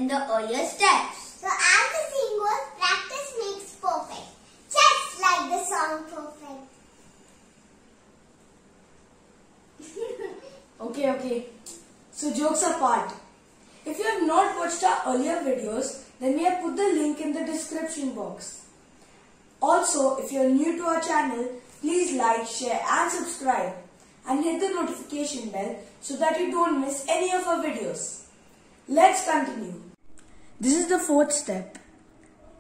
in the earlier steps. So as the saying goes, practice makes perfect. Just like the song Perfect. Okay. So jokes apart. If you have not watched our earlier videos, then we have put the link in the description box. Also, if you are new to our channel, please like, share and subscribe and hit the notification bell so that you don't miss any of our videos. Let's continue. This is the fourth step.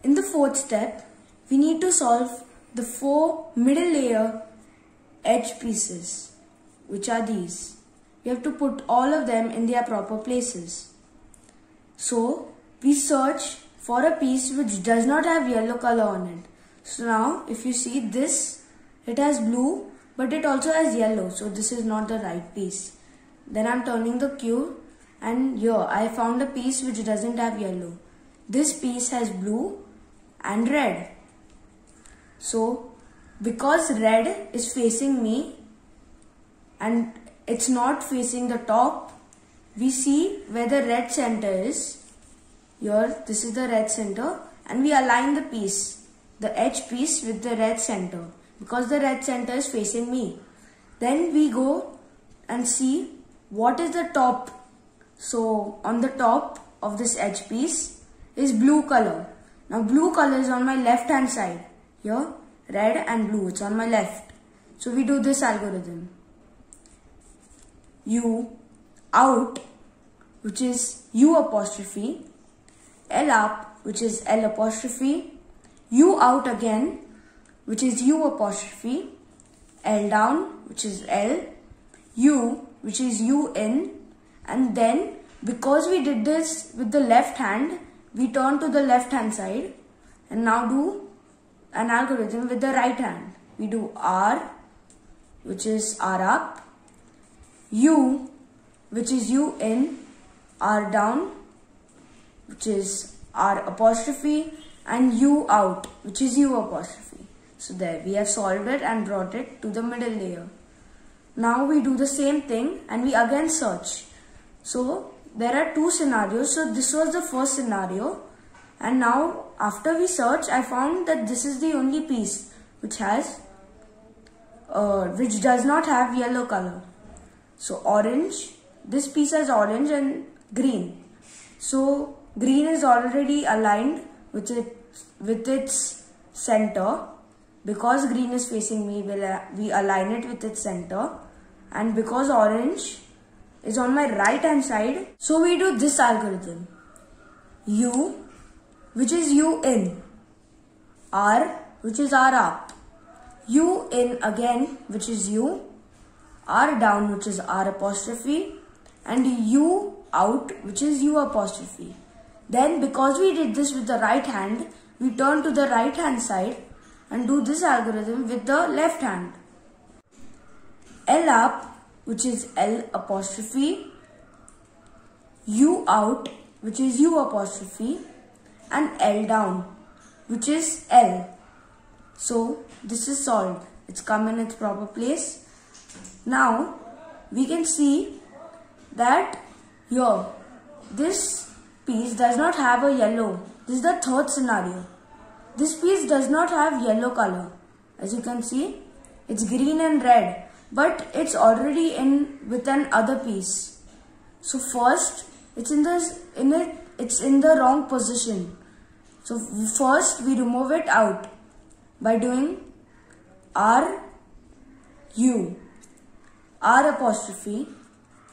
In the fourth step, we need to solve the 4 middle layer edge pieces, which are these. We have to put all of them in their proper places. So, we search for a piece which does not have yellow color on it. So now, if you see this, it has blue, but it also has yellow. So this is not the right piece. Then I'm turning the cube, and here I found a piece which doesn't have yellow. This piece has blue and red. So, because red is facing me and it's not facing the top, we see where the red center is. Here, this is the red center, and we align the piece, the edge piece with the red center, because the red center is facing me. Then we go and see what is the top. So on the top of this edge piece is blue color. Now blue color is on my left hand side. Here, red and blue, it's on my left. So we do this algorithm. U out, which is U apostrophe, L up, which is L apostrophe, U out again, which is U apostrophe, L down, which is L, U, which is U in, and then because we did this with the left hand, we turn to the left hand side and now do an algorithm with the right hand. We do R, which is R up, U, which is U in, R down, which is R apostrophe, and U out, which is U apostrophe. So there, we have solved it and brought it to the middle layer. Now we do the same thing and we again search. So there are 2 scenarios. So this was the first scenario, and now after we search, I found that this is the only piece which has which does not have yellow color. So orange, this piece has orange and green. So green is already aligned with its center. Because green is facing me, we align it with its center. And because orange is on my right hand side, so we do this algorithm. U, which is U in, R, which is R up, U in again, which is U, R down, which is R apostrophe, and U out, which is U apostrophe. Then because we did this with the right hand, we turn to the right hand side and do this algorithm with the left hand. L up, which is L apostrophe, U out, which is U apostrophe, and L down, which is L. So this is solved. It's come in its proper place. Now we can see that here this piece does not have a yellow. This is the third scenario. This piece does not have yellow color. As you can see, it's green and red, but it's already in with an other piece. So first, it's in the wrong position. So first we remove it out by doing R, U, R apostrophe,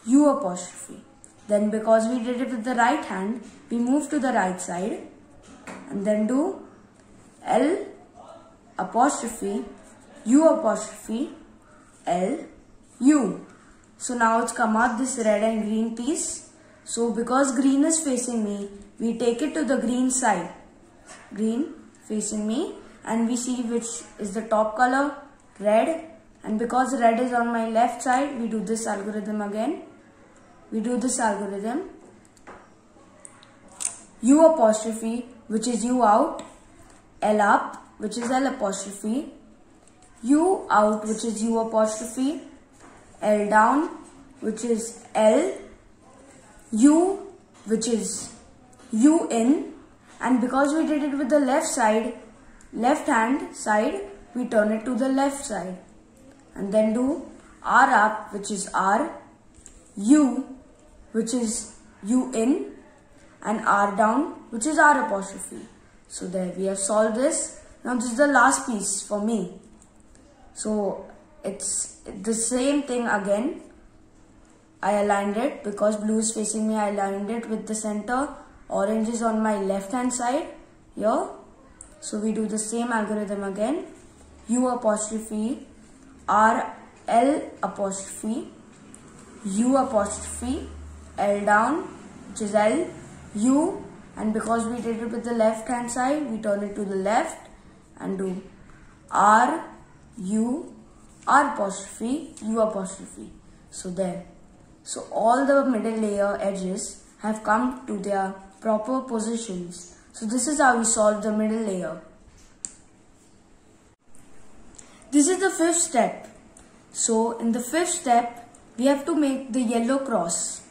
U apostrophe. Then because we did it with the right hand, we move to the right side and then do L apostrophe, U apostrophe, L, U. So now it's come out this red and green piece. So because green is facing me, we take it to the green side. Green facing me, and we see which is the top color, red. And because red is on my left side, we do this algorithm again. We do this algorithm. U apostrophe, which is U out, L up, which is L apostrophe, U out, which is U apostrophe, L down, which is L, U, which is U in, and because we did it with the left hand side, we turn it to the left side. And then do R up, which is R, U, which is U in, and R down, which is R apostrophe. So there, we have solved this. Now this is the last piece for me. So it's the same thing again. I aligned it because blue is facing me. I aligned it with the center. Orange is on my left hand side here. So we do the same algorithm again. U apostrophe, R, L apostrophe, U apostrophe, L down, which is L, U, and because we did it with the left hand side, we turn it to the left and do R, U, R apostrophe, U apostrophe. So there. So all the middle layer edges have come to their proper positions. So this is how we solve the middle layer. This is the fifth step. So in the fifth step, we have to make the yellow cross.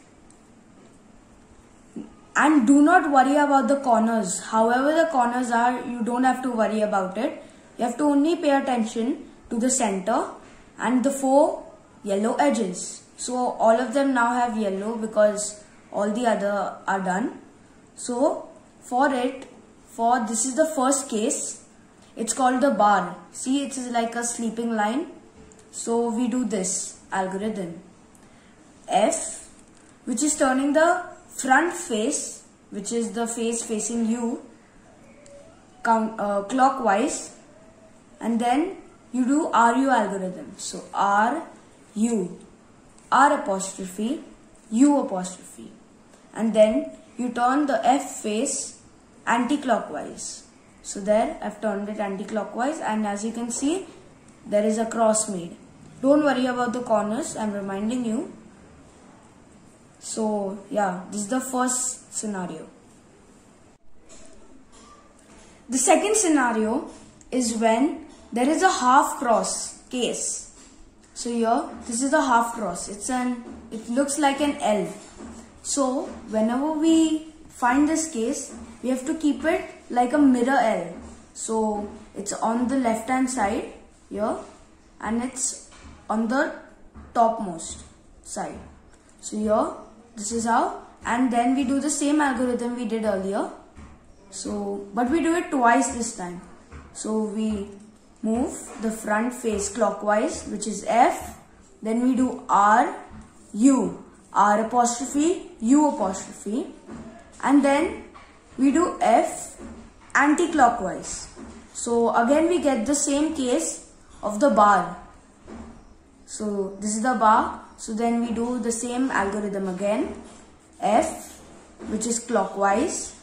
And do not worry about the corners. However the corners are, you don't have to worry about it. You have to only pay attention to the center and the 4 yellow edges. So all of them now have yellow because all the other are done. So this is the first case. It's called the bar. See, it is like a sleeping line. So we do this algorithm. F, which is turning the front face, which is the face facing you, clockwise, and then you do RU algorithm. So RU, R apostrophe, U apostrophe, and then you turn the F face anti-clockwise. So there, I've turned it anti-clockwise, and as you can see, there is a cross made. Don't worry about the corners, I'm reminding you. So yeah, this is the first scenario. The second scenario is when there is a half cross case. So here, this is the half cross. It looks like an L. So whenever we find this case, we have to keep it like a mirror L. So it's on the left hand side here, and it's on the topmost side. So here, this is how, and then we do the same algorithm we did earlier. So, but we do it twice this time. So we move the front face clockwise, which is F. Then we do R, U, R apostrophe, U apostrophe, and then we do F anti-clockwise. So again we get the same case of the bar. So this is the bar. So then we do the same algorithm again. F, which is clockwise,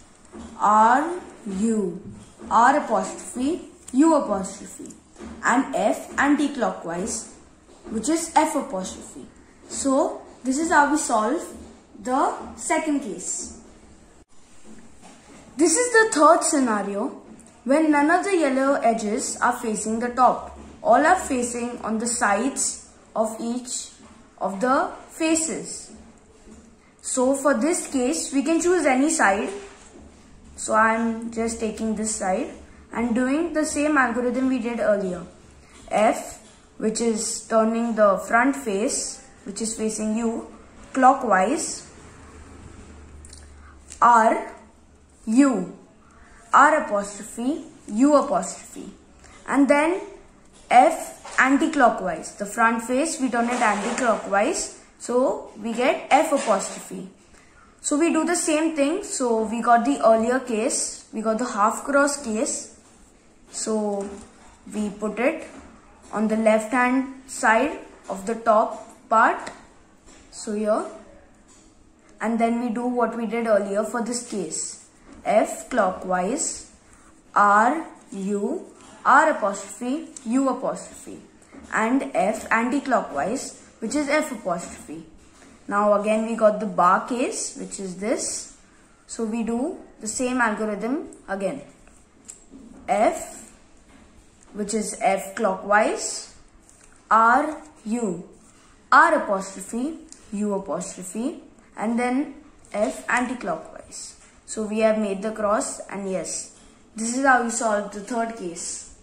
R, U, R apostrophe, U apostrophe, and F anti-clockwise, which is F apostrophe. So this is how we solve the second case. This is the third scenario when none of the yellow edges are facing the top. All are facing on the sides of each of the faces. So for this case, we can choose any side. So I am just taking this side and doing the same algorithm we did earlier. F, which is turning the front face, which is facing you, clockwise. R, U, R apostrophe, U apostrophe, and then F anti-clockwise. The front face, we turn it anti-clockwise, so we get F apostrophe. So we do the same thing. So we got the earlier case, we got the half cross case. So we put it on the left hand side of the top part, so here, and then we do what we did earlier for this case. F clockwise, R, U, R apostrophe, U apostrophe, and F anti-clockwise, which is F apostrophe. Now again we got the bar case, which is this. So we do the same algorithm again. F, which is F clockwise, R, U, R apostrophe, U apostrophe, and then F anti-clockwise. So we have made the cross, and yes, this is how we solve the third case.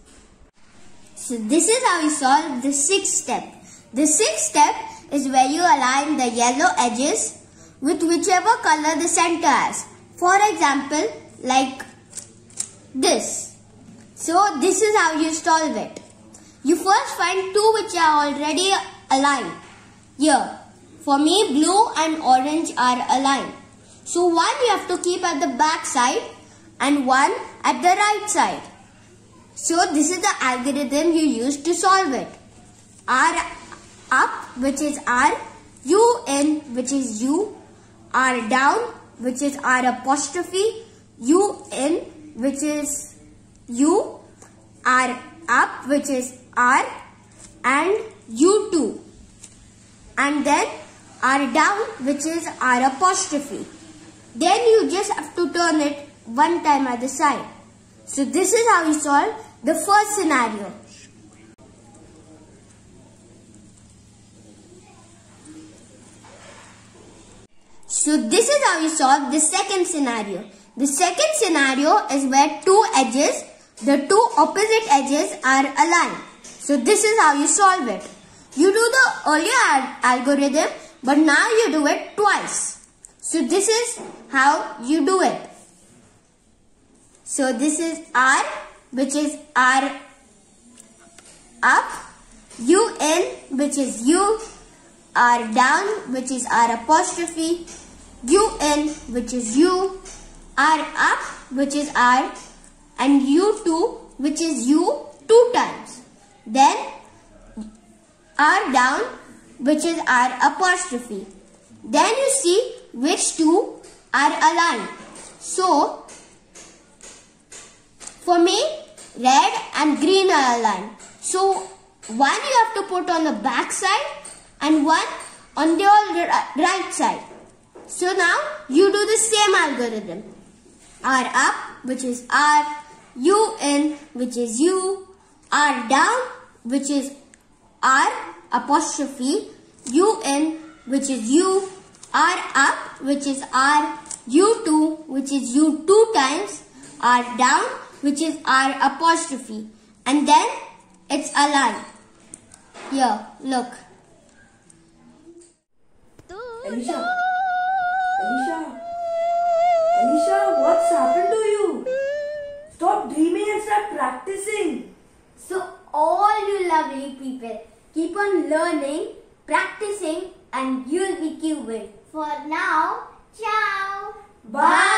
So this is how we solve the sixth step. The sixth step is where you align the yellow edges with whichever color the center has. For example, like this. So this is how you solve it. You first find two which are already aligned. Here, for me, blue and orange are aligned. So one you have to keep at the back side and one at the right side. So this is the algorithm you use to solve it. R up, which is R, U in, which is U, R down, which is R apostrophe, U in, which is U, R up, which is R, and U2. And then R down, which is R apostrophe. Then you just have to turn it one time at the side. So this is how you solve the first scenario. So this is how you solve the second scenario. The second scenario is where the two opposite edges are aligned. So this is how you solve it. You do the earlier algorithm, but now you do it twice. So this is how you do it. So this is R, which is R up, U in, which is U, R down, which is R apostrophe, U in, which is U, R up, which is R, and U2, which is U 2 times. Then R down, which is R apostrophe. Then you see which two are aligned. So, for me, red and green are aligned. So, one you have to put on the back side and one on the right side. So now, you do the same algorithm. R up, which is R, U in, which is U, R down, which is R apostrophe, U in, which is U, R up, which is R, U2, which is U 2 times, R down, which is R apostrophe, and then it's aligned. Here, look. Alicia, what's happened to you? Stop dreaming and start practicing. So all you lovely people, keep on learning, practicing, and you'll be cubing. For now, ciao. Bye.